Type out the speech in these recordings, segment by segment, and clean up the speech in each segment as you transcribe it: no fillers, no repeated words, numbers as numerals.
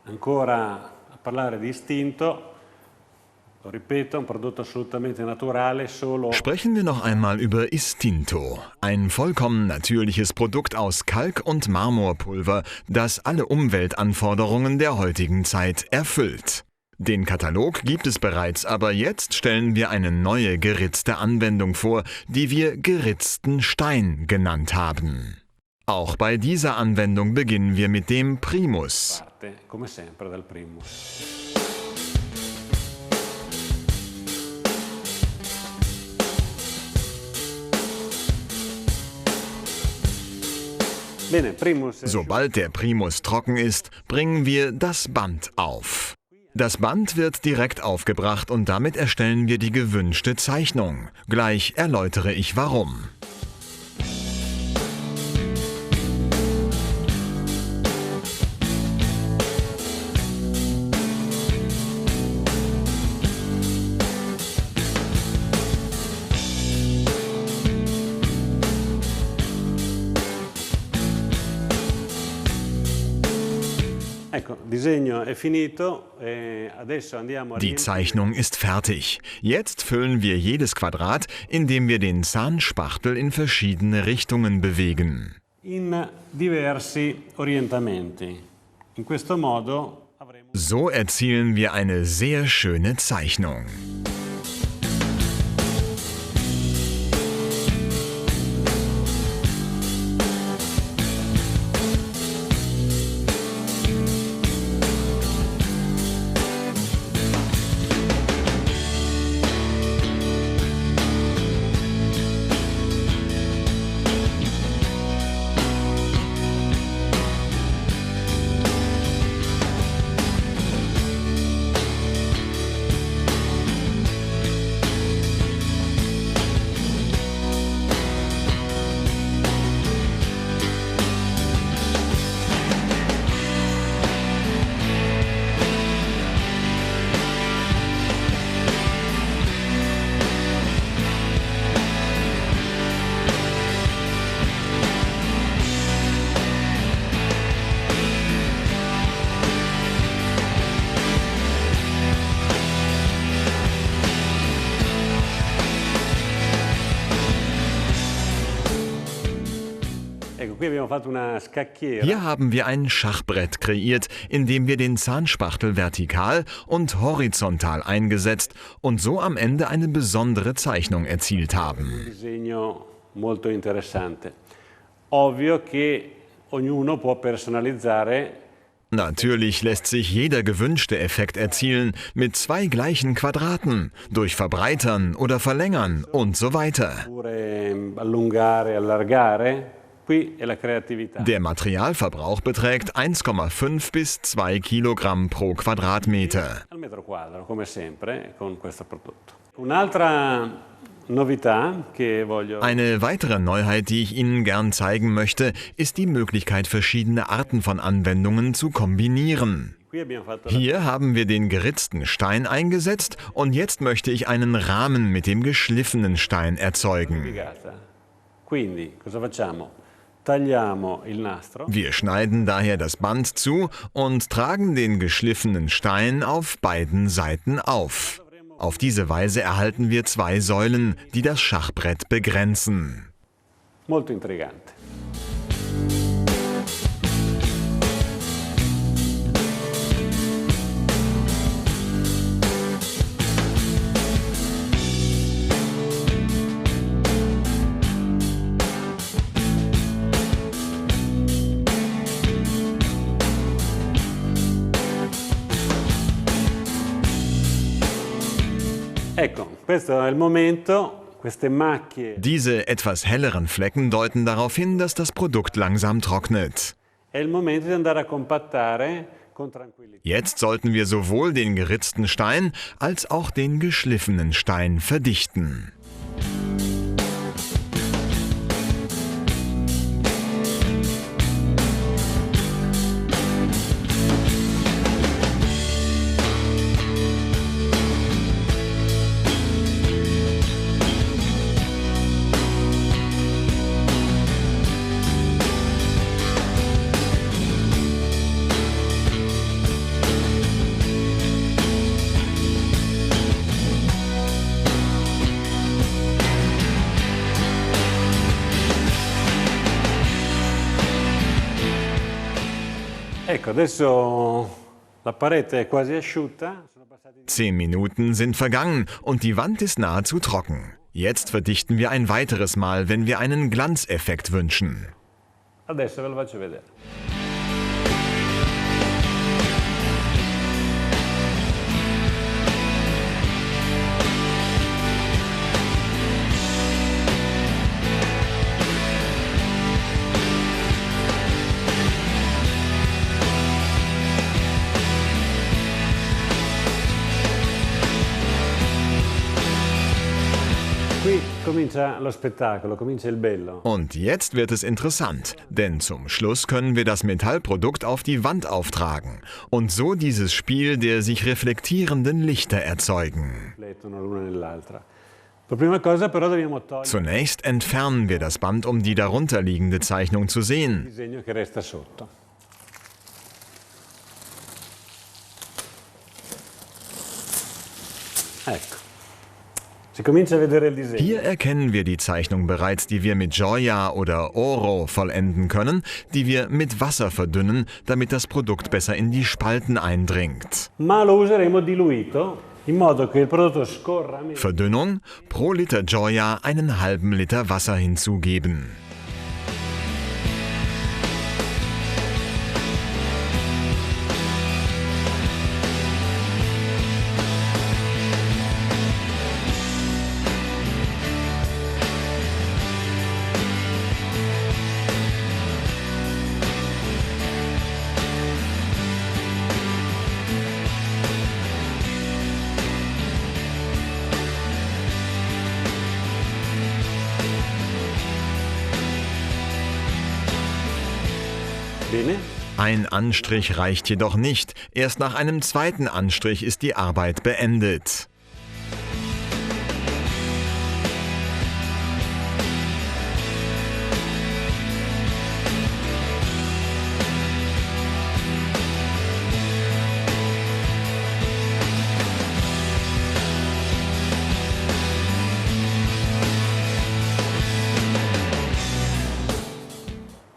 Ancora a parlare di istinto, lo ripeto, un prodotto assolutamente naturale, solo. Sprechen wir noch einmal über Istinto, ein vollkommen natürliches Produkt aus Kalk- und Marmorpulver, das alle Umweltanforderungen der heutigen Zeit erfüllt. Den Katalog gibt es bereits, aber jetzt stellen wir eine neue geritzte Anwendung vor, die wir geritzten Stein genannt haben. Auch bei dieser Anwendung beginnen wir mit dem Primus. Parte, come sempre, dal primus. Sobald der Primus trocken ist, bringen wir das Band auf. Das Band wird direkt aufgebracht und damit erstellen wir die gewünschte Zeichnung. Gleich erläutere ich warum. Die Zeichnung ist fertig. Jetzt füllen wir jedes Quadrat, indem wir den Zahnspachtel in verschiedene Richtungen bewegen. So erzielen wir eine sehr schöne Zeichnung. Hier haben wir ein Schachbrett kreiert, in dem wir den Zahnspachtel vertikal und horizontal eingesetzt und so am Ende eine besondere Zeichnung erzielt haben. Natürlich lässt sich jeder gewünschte Effekt erzielen mit 2 gleichen Quadraten, durch Verbreitern oder Verlängern und so weiter. Der Materialverbrauch beträgt 1,5 bis 2 Kilogramm pro Quadratmeter. Eine weitere Neuheit, die ich Ihnen gern zeigen möchte, ist die Möglichkeit, verschiedene Arten von Anwendungen zu kombinieren. Hier haben wir den geritzten Stein eingesetzt und jetzt möchte ich einen Rahmen mit dem geschliffenen Stein erzeugen. Wir schneiden daher das Band zu und tragen den geschliffenen Stein auf beiden Seiten auf. Auf diese Weise erhalten wir 2 Säulen, die das Schachbrett begrenzen. Molto intrigante. Diese etwas helleren Flecken deuten darauf hin, dass das Produkt langsam trocknet. Jetzt sollten wir sowohl den geritzten Stein als auch den geschliffenen Stein verdichten. Ecco, adesso la parete è quasi asciutta. 10 Minuten sind vergangen und die Wand ist nahezu trocken. Jetzt verdichten wir ein weiteres Mal, wenn wir einen Glanzeffekt wünschen. Adesso ve lo faccio vedere. Qui comincia lo spettacolo, comincia il bello. Und jetzt wird es interessant, denn zum Schluss können wir das Metallprodukt auf die Wand auftragen und so dieses Spiel der sich reflektierenden Lichter erzeugen. Zunächst entfernen wir das Band, um die darunterliegende Zeichnung zu sehen. Ecco. Hier erkennen wir die Zeichnung bereits, die wir mit Gioia oder Oro vollenden können, die wir mit Wasser verdünnen, damit das Produkt besser in die Spalten eindringt. Verdünnung: pro Liter Gioia einen halben Liter Wasser hinzugeben. Ein Anstrich reicht jedoch nicht. Erst nach einem zweiten Anstrich ist die Arbeit beendet.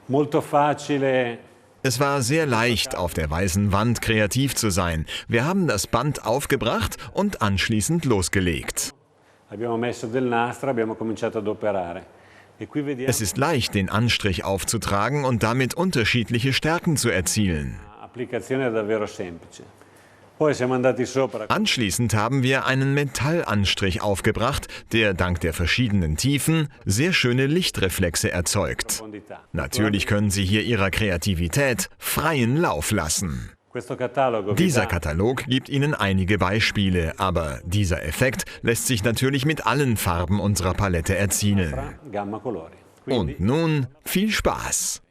Molto facile. Es war sehr leicht, auf der weißen Wand kreativ zu sein. Wir haben das Band aufgebracht und anschließend losgelegt. Es ist leicht, den Anstrich aufzutragen und damit unterschiedliche Stärken zu erzielen. Anschließend haben wir einen Metallanstrich aufgebracht, der dank der verschiedenen Tiefen sehr schöne Lichtreflexe erzeugt. Natürlich können Sie hier Ihrer Kreativität freien Lauf lassen. Dieser Katalog gibt Ihnen einige Beispiele, aber dieser Effekt lässt sich natürlich mit allen Farben unserer Palette erzielen. Und nun viel Spaß!